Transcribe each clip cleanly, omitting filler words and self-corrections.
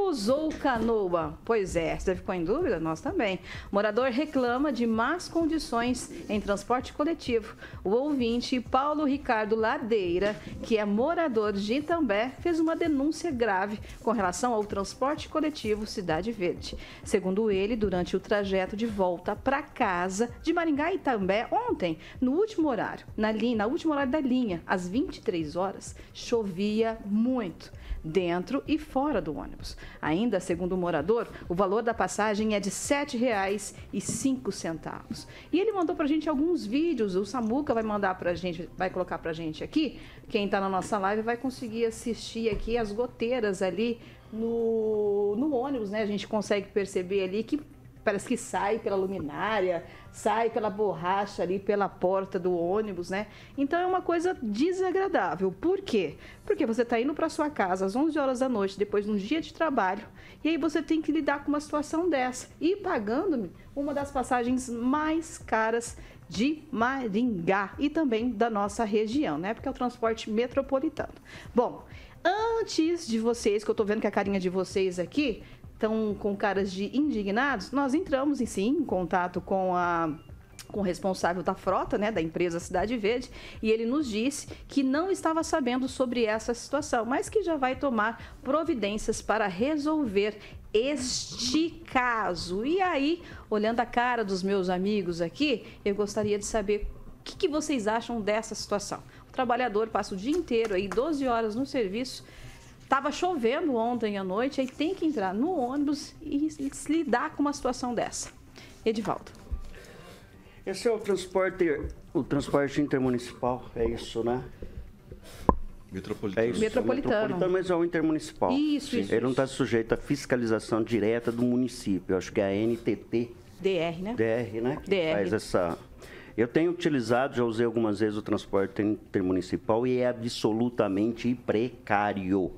ônibus ou canoa? Pois é, você ficou em dúvida? Nós também. Morador reclama de más condições em transporte coletivo. O ouvinte Paulo Ricardo Ladeira, que é morador de Itambé, fez uma denúncia grave com relação ao transporte coletivo Cidade Verde. Segundo ele, durante o trajeto de volta para casa de Maringá e Itambé, ontem, no último horário, na última hora da linha, às 23 horas, chovia muito, dentro e fora do ônibus. Ainda, segundo o morador, o valor da passagem é de R$ 7,05. E ele mandou para a gente alguns vídeos, o Samuca vai mandar para a gente, vai colocar para a gente aqui, quem está na nossa live vai conseguir assistir aqui as goteiras ali no ônibus, né? A gente consegue perceber ali que parece que sai pela luminária, sai pela borracha ali, pela porta do ônibus, né? Então é uma coisa desagradável. Por quê? Porque você está indo para sua casa às 11 horas da noite, depois de um dia de trabalho, e aí você tem que lidar com uma situação dessa. E pagando uma das passagens mais caras de Maringá e também da nossa região, né? Porque é o transporte metropolitano. Bom, antes de vocês, que eu estou vendo que a carinha de vocês aqui estão com caras de indignados, nós entramos em contato com o responsável da frota, né, da empresa Cidade Verde, e ele nos disse que não estava sabendo sobre essa situação, mas que já vai tomar providências para resolver este caso. E aí, olhando a cara dos meus amigos aqui, eu gostaria de saber o que vocês acham dessa situação. O trabalhador passa o dia inteiro, aí 12 horas no serviço. Estava chovendo ontem à noite, aí tem que entrar no ônibus e se lidar com uma situação dessa. Edivaldo. Esse é o transporte intermunicipal, é isso, né? Metropolitano. É isso, Metropolitano, mas é o intermunicipal. Isso. Ele não está sujeito à fiscalização direta do município. Eu acho que é a NTT. DR, né? DR, né? DR. Faz essa... Eu tenho utilizado, já usei algumas vezes o transporte intermunicipal e é absolutamente precário.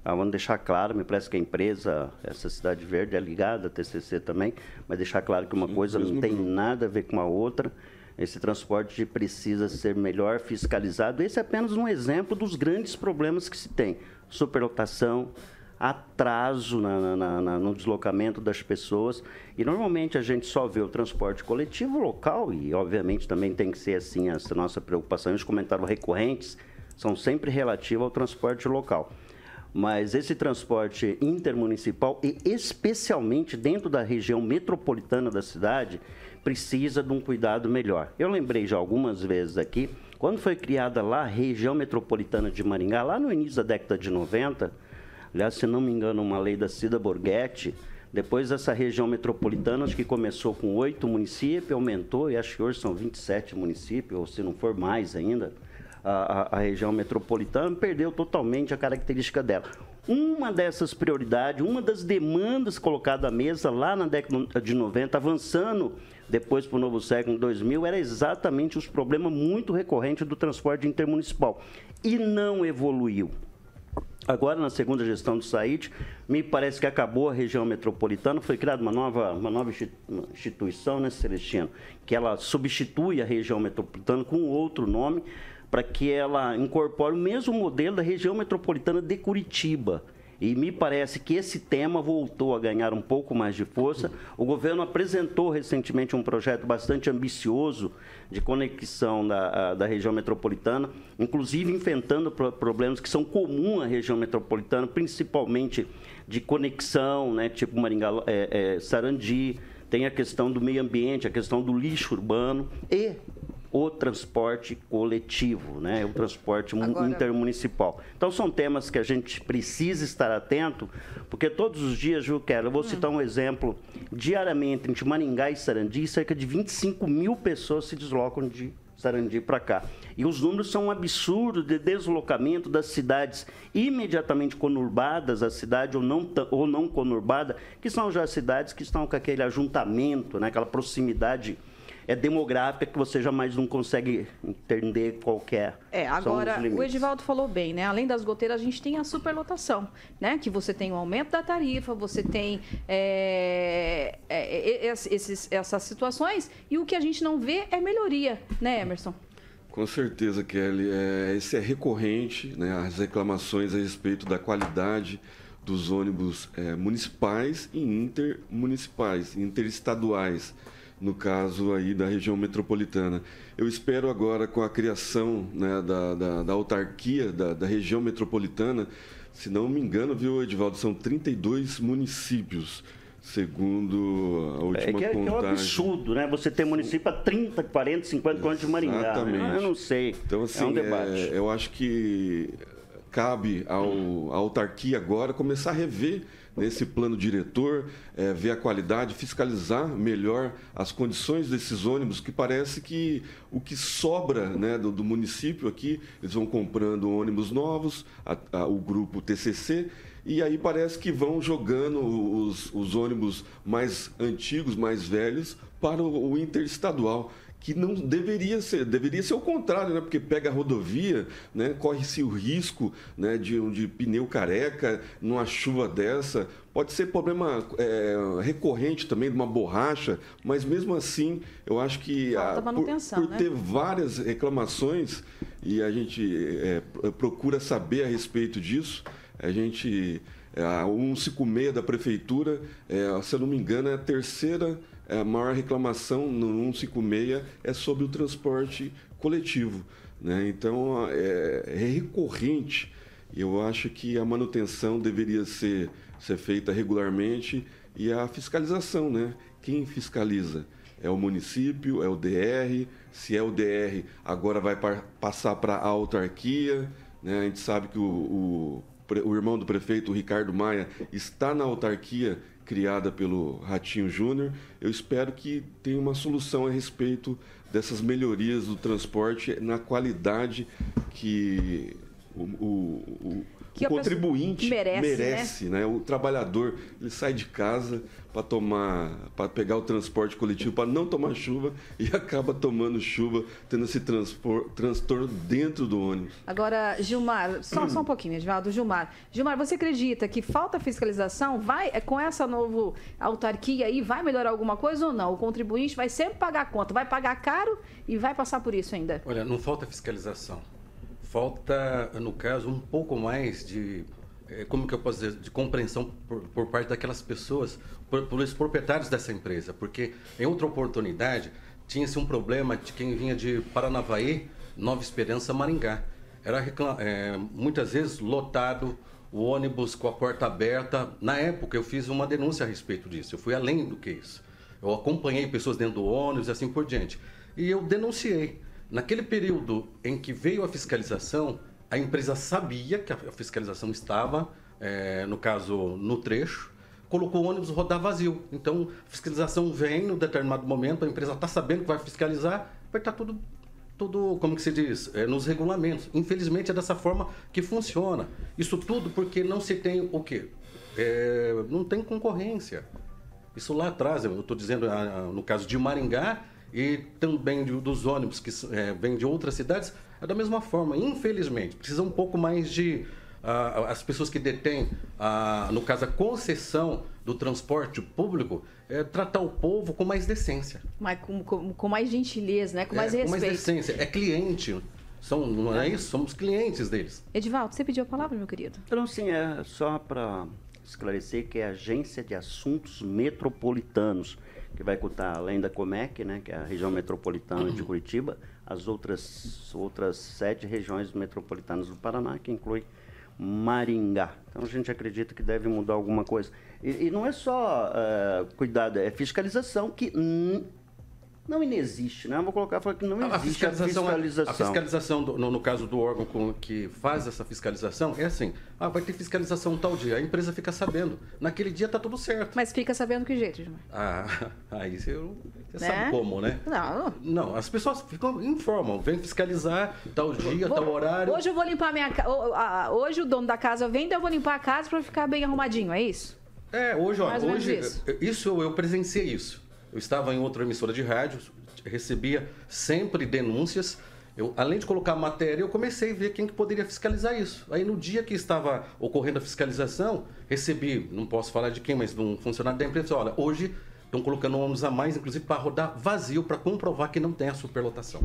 Vamos deixar claro, me parece que a empresa, essa Cidade Verde, é ligada, a TCC também, mas deixar claro que uma coisa não tem nada a ver com a outra. Esse transporte precisa ser melhor fiscalizado. Esse é apenas um exemplo dos grandes problemas que se tem. Superlotação, atraso no deslocamento das pessoas. E, normalmente, a gente só vê o transporte coletivo local, e, obviamente, também tem que ser assim essa nossa preocupação. Os comentários recorrentes são sempre relativos ao transporte local. Mas esse transporte intermunicipal, e especialmente dentro da região metropolitana da cidade, precisa de um cuidado melhor. Eu lembrei já algumas vezes aqui, quando foi criada lá a região metropolitana de Maringá, lá no início da década de 90, aliás, se não me engano, uma lei da Cida Borghetti, depois essa região metropolitana, acho que começou com 8 municípios, aumentou, e acho que hoje são 27 municípios, ou se não for mais ainda, a região metropolitana perdeu totalmente a característica dela. Uma dessas prioridades, uma das demandas colocadas à mesa lá na década de 90, avançando depois para o novo século 2000, era exatamente os problemas muito recorrentes do transporte intermunicipal. E não evoluiu. Agora, na segunda gestão do SAID, me parece que acabou a região metropolitana, foi criada uma nova instituição, né, Celestino, que ela substitui a região metropolitana com outro nome, para que ela incorpore o mesmo modelo da região metropolitana de Curitiba. E me parece que esse tema voltou a ganhar um pouco mais de força. O governo apresentou recentemente um projeto bastante ambicioso de conexão da região metropolitana, inclusive enfrentando problemas que são comuns à região metropolitana, principalmente de conexão, né, tipo Maringá, Sarandi, tem a questão do meio ambiente, a questão do lixo urbano e o transporte coletivo, né? O transporte intermunicipal. Então, são temas que a gente precisa estar atento, porque todos os dias, Juquera, eu vou citar um exemplo, diariamente, entre Maringá e Sarandi, cerca de 25 mil pessoas se deslocam de Sarandi para cá. E os números são um absurdo de deslocamento das cidades imediatamente conurbadas, a cidade ou não conurbada, que são já cidades que estão com aquele ajuntamento, né? Aquela proximidade demográfica que você jamais não consegue entender qual que é. Agora, o Edivaldo falou bem, né? Além das goteiras, a gente tem a superlotação, né? Que você tem o aumento da tarifa, você tem essas situações, e o que a gente não vê é melhoria, né, Emerson? Com certeza, Kelly. Esse é recorrente, né? As reclamações a respeito da qualidade dos ônibus municipais e intermunicipais, interestaduais, no caso aí da região metropolitana. Eu espero agora, com a criação, né, da autarquia da região metropolitana, se não me engano, viu, Edivaldo, são 32 municípios, segundo a última contagem. É um absurdo, né? Você ter município a 30, 40, 50 quilômetros de Maringá. Exatamente. Né? Eu não sei. Então, assim, é um debate. Eu acho que cabe à autarquia agora começar a rever nesse plano diretor, ver a qualidade, fiscalizar melhor as condições desses ônibus, que parece que o que sobra, né, do município aqui, eles vão comprando ônibus novos, o grupo TCC, e aí parece que vão jogando os ônibus mais antigos, mais velhos, para o interestadual, que não deveria ser o contrário, né? Porque pega a rodovia, né? Corre-se o risco, né, de pneu careca numa chuva dessa. Pode ser problema recorrente também de uma borracha, mas mesmo assim, eu acho que por ter várias reclamações, e a gente procura saber a respeito disso, a 156 da prefeitura, se eu não me engano, é a terceira. A maior reclamação no 156 é sobre o transporte coletivo, né? Então, é recorrente. Eu acho que a manutenção deveria ser feita regularmente e a fiscalização, né? Quem fiscaliza? É o município, é o DR. Se é o DR, agora vai passar para a autarquia, né? A gente sabe que o irmão do prefeito, o Ricardo Maia, está na autarquia criada pelo Ratinho Júnior. Eu espero que tenha uma solução a respeito dessas melhorias do transporte na qualidade que o contribuinte merece, né? O trabalhador, ele sai de casa para pegar o transporte coletivo, para não tomar chuva, e acaba tomando chuva, tendo esse transtorno dentro do ônibus. Agora, Gilmar, só um pouquinho, Edvaldo. Gilmar, você acredita que falta fiscalização? Com essa nova autarquia aí, vai melhorar alguma coisa ou não? O contribuinte vai sempre pagar a conta, vai pagar caro e vai passar por isso ainda? Olha, não falta fiscalização. Falta, no caso, um pouco mais de, como que eu posso dizer, de compreensão por parte daquelas pessoas, pelos proprietários dessa empresa. Porque, em outra oportunidade, tinha-se um problema de quem vinha de Paranavaí, Nova Esperança, Maringá. Era muitas vezes lotado, o ônibus com a porta aberta. Na época, eu fiz uma denúncia a respeito disso. Eu fui além do que isso. Eu acompanhei pessoas dentro do ônibus e assim por diante. E eu denunciei. Naquele período em que veio a fiscalização, a empresa sabia que a fiscalização estava, no caso, no trecho, colocou o ônibus rodar vazio. Então, a fiscalização vem num determinado momento, a empresa está sabendo que vai fiscalizar, vai estar tudo, como que se diz, nos regulamentos. Infelizmente, é dessa forma que funciona. Isso tudo porque não se tem o quê? Não tem concorrência. Isso lá atrás, eu estou dizendo, no caso de Maringá, e também dos ônibus que vêm de outras cidades, é da mesma forma. Infelizmente, precisa um pouco mais de as pessoas que detêm, no caso, a concessão do transporte público, tratar o povo com mais decência. Mas com mais gentileza, né? Com mais respeito. Com mais decência. É cliente. Não é isso? Somos clientes deles. Edivaldo, você pediu a palavra, meu querido? Então, sim, é só para esclarecer que é a Agência de Assuntos Metropolitanos, que vai contar, além da Comec, né, que é a região metropolitana de Curitiba, as outras 7 regiões metropolitanas do Paraná, que inclui Maringá. Então, a gente acredita que deve mudar alguma coisa. E não é só cuidado, é fiscalização que não inexiste, né? Vou colocar que não existe a fiscalização. A fiscalização, no caso do órgão que faz essa fiscalização, é assim, vai ter fiscalização tal dia, a empresa fica sabendo. Naquele dia está tudo certo. Mas fica sabendo que jeito, Gilmar? Aí você sabe como, né? Não, as pessoas informam, vem fiscalizar tal dia, tal horário. Hoje eu vou limpar minha casa, hoje o dono da casa vem, então eu vou limpar a casa para ficar bem arrumadinho, é isso? Hoje eu presenciei isso. Eu estava em outra emissora de rádio, recebia sempre denúncias. Além de colocar a matéria, eu comecei a ver quem que poderia fiscalizar isso. Aí, no dia que estava ocorrendo a fiscalização, recebi, não posso falar de quem, mas de um funcionário da empresa, olha, hoje estão colocando ônibus a mais, inclusive para rodar vazio, para comprovar que não tem a superlotação.